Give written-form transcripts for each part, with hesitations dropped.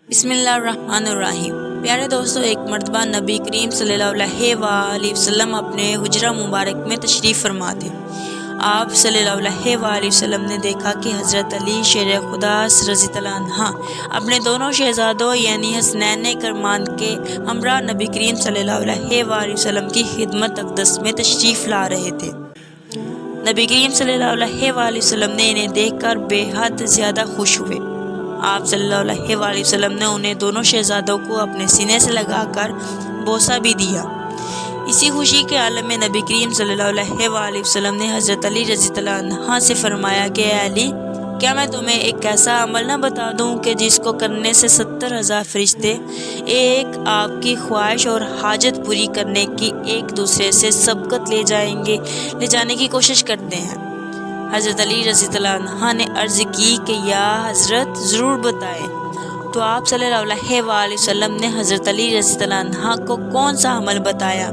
بسم اللہ الرحمن الرحیم۔ پیارے دوستو، ایک مرتبہ نبی کریم صلی اللہ علیہ وآلہ وسلم اپنے حجرہ مبارک میں تشریف فرما تھے۔ آپ صلی اللہ علیہ وآلہ وسلم نے دیکھا کہ حضرت علی شیر خدا رضی اللہ عنہ اپنے دونوں شہزادوں یعنی حسنین کرمان کے ہمراہ نبی کریم صلی اللہ علیہ وآلہ وسلم کی خدمت اقدس میں تشریف لا رہے تھے۔ نبی کریم صلی اللہ علیہ وآلہ وسلم نے انہیں دیکھ کر بے حد زیادہ خوش ہوئے۔ آپ صلی اللہ علیہ وآلہ وسلم نے انہیں دونوں شہزادوں کو اپنے سینے سے لگا کر بوسہ بھی دیا۔ اسی خوشی کے عالم میں نبی کریم صلی اللہ علیہ وآلہ وسلم نے حضرت علی رضی اللہ عنہ سے فرمایا کہ اے علی، کیا میں تمہیں ایک ایسا عمل نہ بتا دوں کہ جس کو کرنے سے 70,000 فرشتے ایک آپ کی خواہش اور حاجت پوری کرنے کی ایک دوسرے سے سبقت لے جانے کی کوشش کرتے ہیں؟ حضرت علی رضی اللہ عنہ نے عرض کی کہ یا حضرت ضرور بتائیں۔ تو آپ صلی اللہ علیہ وآلہ وسلم نے حضرت علی رضی اللہ عنہ کو کون سا عمل بتایا،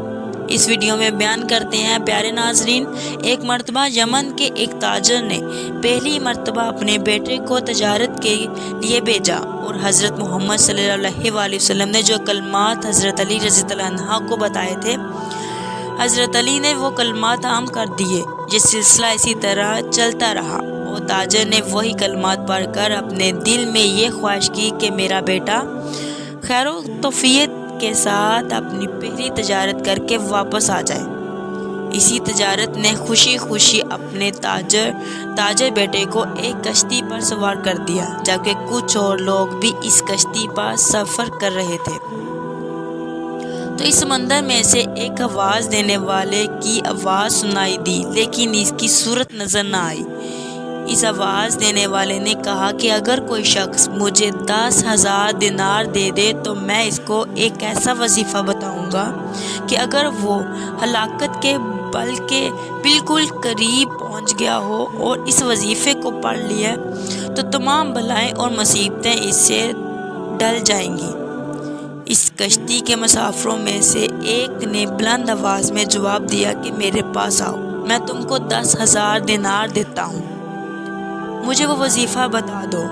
اس ویڈیو میں بیان کرتے ہیں۔ پیارے ناظرین، ایک مرتبہ یمن کے ایک تاجر نے پہلی مرتبہ اپنے بیٹے کو تجارت کے لیے بھیجا، اور حضرت محمد صلی اللہ علیہ وآلہ وسلم نے جو کلمات حضرت علی رضی اللہ عنہ کو بتائے تھے، حضرت علی نے وہ کلمات عام کر دیے۔ یہ سلسلہ اسی طرح چلتا رہا، اور تاجر نے وہی کلمات پڑھ کر اپنے دل میں یہ خواہش کی کہ میرا بیٹا خیر و عافیت کے ساتھ اپنی پہلی تجارت کر کے واپس آ جائے۔ اسی تجارت نے خوشی خوشی اپنے تاجر بیٹے کو ایک کشتی پر سوار کر دیا، جبکہ کچھ اور لوگ بھی اس کشتی پر سفر کر رہے تھے۔ تو اس سمندر میں سے ایک آواز دینے والے کی آواز سنائی دی، لیکن اس کی صورت نظر نہ آئی۔ اس آواز دینے والے نے کہا کہ اگر کوئی شخص مجھے 10,000 دینار دے دے تو میں اس کو ایک ایسا وظیفہ بتاؤں گا کہ اگر وہ ہلاکت کے بالکل قریب پہنچ گیا ہو اور اس وظیفے کو پڑھ لیا تو تمام بلائیں اور مصیبتیں اس سے ڈل جائیں گی۔ اس کشتی کے مسافروں میں سے ایک نے بلند آواز میں جواب دیا کہ میرے پاس آؤ، میں تم کو 10,000 دینار دیتا ہوں، مجھے وہ وظیفہ بتا دو۔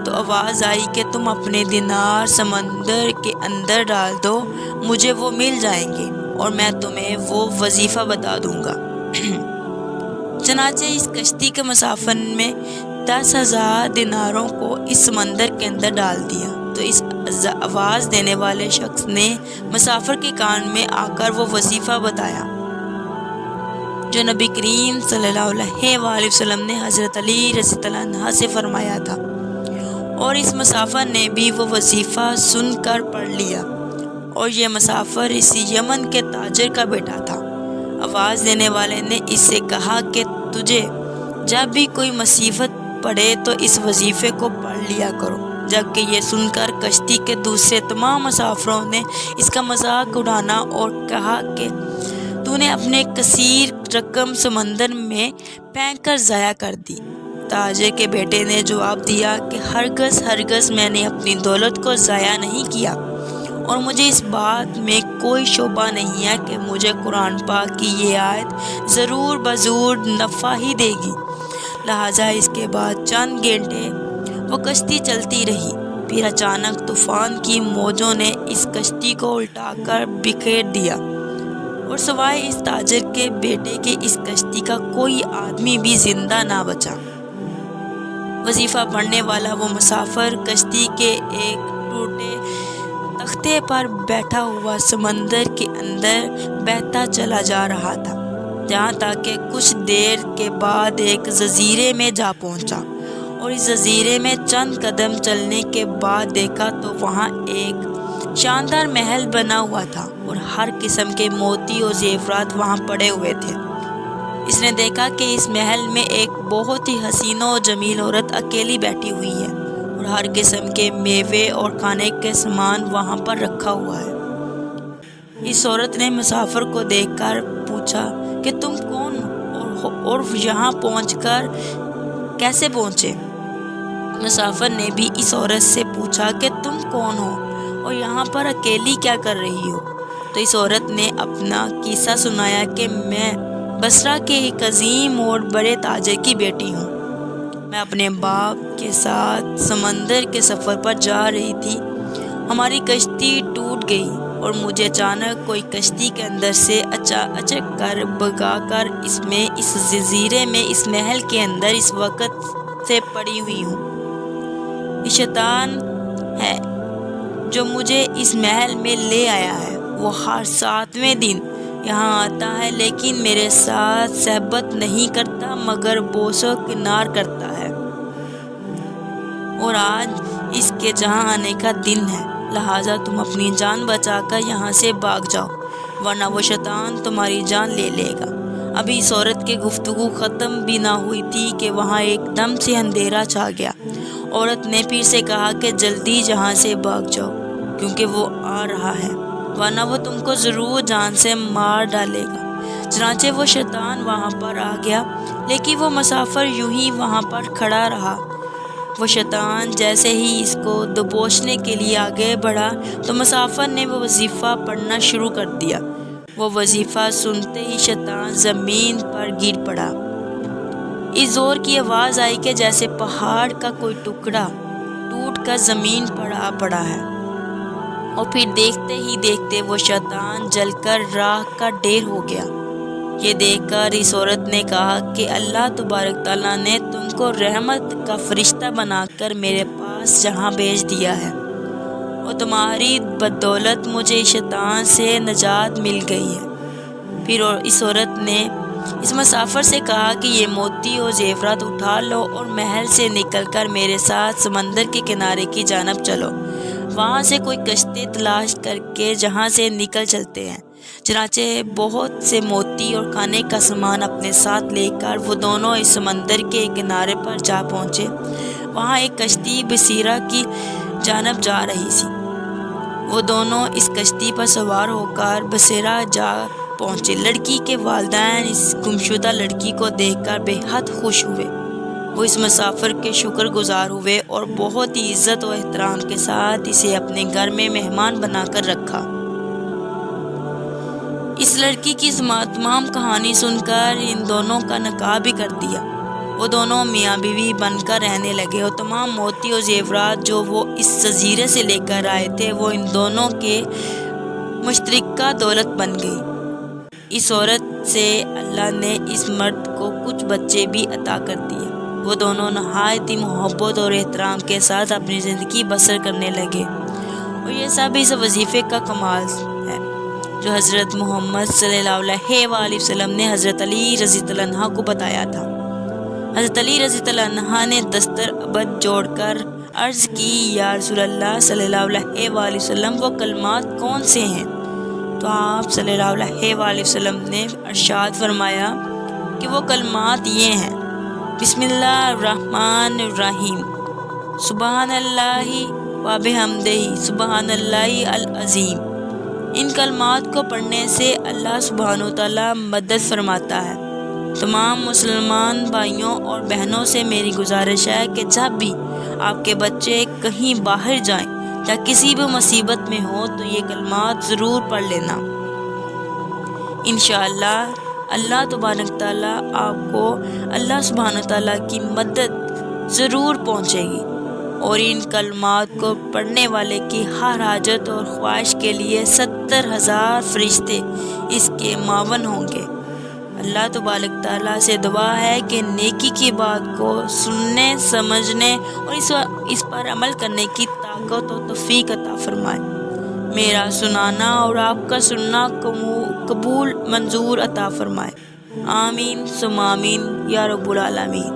تو آواز آئی کہ تم اپنے دینار سمندر کے اندر ڈال دو، مجھے وہ مل جائیں گے اور میں تمہیں وہ وظیفہ بتا دوں گا۔ چنانچہ اس کشتی کے مسافر نے 10,000 دیناروں کو اس سمندر کے اندر ڈال دیا۔ تو اس آواز دینے والے شخص نے مسافر کے کان میں آ کر وہ وظیفہ بتایا جو نبی کریم صلی اللہ علیہ وآلہ وسلم نے حضرت علی رضی اللہ عنہ سے فرمایا تھا، اور اس مسافر نے بھی وہ وظیفہ سن کر پڑھ لیا۔ اور یہ مسافر اس یمن کے تاجر کا بیٹا تھا۔ آواز دینے والے نے اس سے کہا کہ تجھے جب بھی کوئی مصیبت پڑے تو اس وظیفے کو پڑھ لیا کرو، جبکہ یہ سن کر کشتی کے دوسرے تمام مسافروں نے اس کا مذاق اڑانا اور کہا کہ تو نے اپنے کثیر رقم سمندر میں پھینک کر ضائع کر دی۔ تاجر کے بیٹے نے جواب دیا کہ ہرگز میں نے اپنی دولت کو ضائع نہیں کیا، اور مجھے اس بات میں کوئی شبہ نہیں ہے کہ مجھے قرآن پاک کی یہ آیت ضرور بضرور نفع ہی دے گی۔ لہٰذا اس کے بعد چند گھنٹے وہ کشتی چلتی رہی، پھر اچانک طوفان کی موجوں نے اس کشتی کو الٹا کر بکھیر دیا، اور سوائے اس تاجر کے بیٹے کے اس کشتی کا کوئی آدمی بھی زندہ نہ بچا۔ وظیفہ پڑھنے والا وہ مسافر کشتی کے ایک ٹوٹے تختے پر بیٹھا ہوا سمندر کے اندر بہتا چلا جا رہا تھا، جہاں تک کہ کچھ دیر کے بعد ایک جزیرے میں جا پہنچا، اور اس جزیرے میں چند قدم چلنے کے بعد دیکھا تو وہاں ایک شاندار محل بنا ہوا تھا، اور ہر قسم کے موتی اور زیورات وہاں پڑے ہوئے تھے۔ اس نے دیکھا کہ اس محل میں ایک بہت ہی حسین و جمیل عورت اکیلی بیٹھی ہوئی ہے، اور ہر قسم کے میوے اور کھانے کے سامان وہاں پر رکھا ہوا ہے۔ اس عورت نے مسافر کو دیکھ کر پوچھا کہ تم کون ہو اور یہاں پہنچ کر کیسے پہنچے؟ مسافر نے بھی اس عورت سے پوچھا کہ تم کون ہو اور یہاں پر اکیلی کیا کر رہی ہو؟ تو اس عورت نے اپنا قصہ سنایا کہ میں بصرہ کے ایک عظیم اور بڑے تاجر کی بیٹی ہوں۔ میں اپنے باپ کے ساتھ سمندر کے سفر پر جا رہی تھی ہماری کشتی ٹوٹ گئی اور مجھے اچانک کوئی کشتی کے اندر سے اچک کر بگا کر اس جزیرے میں اس محل کے اندر اس وقت سے پڑی ہوئی ہوں۔ یہ شیطان ہے جو مجھے اس محل میں لے آیا ہے، وہ ہر 7ویں دن یہاں آتا ہے لیکن میرے ساتھ صحبت نہیں کرتا مگر بوس و کنار کرتا ہے، اور آج اس کے جہاں آنے کا دن ہے، لہٰذا تم اپنی جان بچا کر یہاں سے بھاگ جاؤ ورنہ وہ شیطان تمہاری جان لے لے گا۔ ابھی اس عورت کی گفتگو ختم بھی نہ ہوئی تھی کہ وہاں ایک دم سے اندھیرا چھا گیا۔ عورت نے پھر سے کہا کہ جلدی یہاں سے بھاگ جاؤ کیونکہ وہ آ رہا ہے ورنہ وہ تم کو ضرور جان سے مار ڈالے گا۔ چنانچہ وہ شیطان وہاں پر آ گیا لیکن وہ مسافر یوں ہی وہاں پر کھڑا رہا۔ وہ شیطان جیسے ہی اس کو دبوچنے کے لیے آگے بڑھا تو مسافر نے وہ وظیفہ پڑھنا شروع کر دیا۔ وہ وظیفہ سنتے ہی شیطان زمین پر گر پڑا۔ اس زور کی آواز آئی کہ جیسے پہاڑ کا کوئی ٹکڑا ٹوٹ کر زمین پر آ پڑا ہے، اور پھر دیکھتے ہی دیکھتے وہ شیطان جل کر راکھ کا ڈھیر ہو گیا۔ یہ دیکھ کر اس عورت نے کہا کہ اللہ تبارک تعالیٰ نے تم کو رحمت کا فرشتہ بنا کر میرے پاس یہاں بھیج دیا ہے، اور تمہاری بدولت مجھے شیطان سے نجات مل گئی ہے۔ پھر اس عورت نے اس مسافر سے کہا کہ یہ موتی اور زیورات اٹھا لو اور محل سے نکل کر میرے ساتھ سمندر کے کنارے کی جانب چلو، وہاں سے کوئی کشتی تلاش کر کے جہاں سے نکل چلتے ہیں۔ چنانچہ بہت سے موتی اور کھانے کا سامان اپنے ساتھ لے کر وہ دونوں اس سمندر کے کنارے پر جا پہنچے۔ وہاں ایک کشتی بصیرہ کی جانب جا رہی تھی۔ وہ دونوں اس کشتی پر سوار ہو کر بصیرہ جا پہنچے۔ لڑکی کے والدین اس گمشدہ لڑکی کو دیکھ کر بے حد خوش ہوئے۔ وہ اس مسافر کے شکر گزار ہوئے اور بہت ہی عزت و احترام کے ساتھ اسے اپنے گھر میں مہمان بنا کر رکھا۔ اس لڑکی کی تمام کہانی سن کر ان دونوں کا نکاح بھی کر دیا۔ وہ دونوں میاں بیوی بن کر رہنے لگے اور تمام موتی اور زیورات جو وہ اس جزیرے سے لے کر آئے تھے وہ ان دونوں کے مشترکہ دولت بن گئی۔ اس عورت سے اللہ نے اس مرد کو کچھ بچے بھی عطا کر دیے۔ وہ دونوں نہایت ہی محبت اور احترام کے ساتھ اپنی زندگی بسر کرنے لگے، اور یہ سب اس وظیفے کا کمال ہے جو حضرت محمد صلی اللہ علیہ وآلہ وسلم نے حضرت علی رضی اللہ عنہ کو بتایا تھا۔ حضرت علی رضی اللہ عنہ نے دستر ابد جوڑ کر عرض کی، یا رسول اللہ صلی اللہ علیہ وآلہ وسلم، وہ کلمات کون سے ہیں؟ تو آپ صلی اللہ علیہ وآلہ وسلم نے ارشاد فرمایا کہ وہ کلمات یہ ہیں: بسم اللہ الرحمن الرحیم، سبحان اللہ و بحمدہ، سبحان اللہ العظیم۔ ان کلمات کو پڑھنے سے اللہ سبحانہ وتعالیٰ مدد فرماتا ہے۔ تمام مسلمان بھائیوں اور بہنوں سے میری گزارش ہے کہ جب بھی آپ کے بچے کہیں باہر جائیں یا کسی بھی مصیبت میں ہوں تو یہ کلمات ضرور پڑھ لینا۔ انشاءاللہ اللہ تبارک تعالیٰ آپ کو اللہ سبحانہ تعالیٰ کی مدد ضرور پہنچے گی، اور ان کلمات کو پڑھنے والے کی ہر حاجت اور خواہش کے لیے 70,000 فرشتے اس کے معاون ہوں گے۔ اللہ تبارک تعالیٰ سے دعا ہے کہ نیکی کی بات کو سننے، سمجھنے اور اس پر عمل کرنے کی طاقت و توفیق عطا فرمائے۔ میرا سنانا اور آپ کا سننا قبول منظور عطا فرمائے۔ آمین ثم آمین یا رب العالمین۔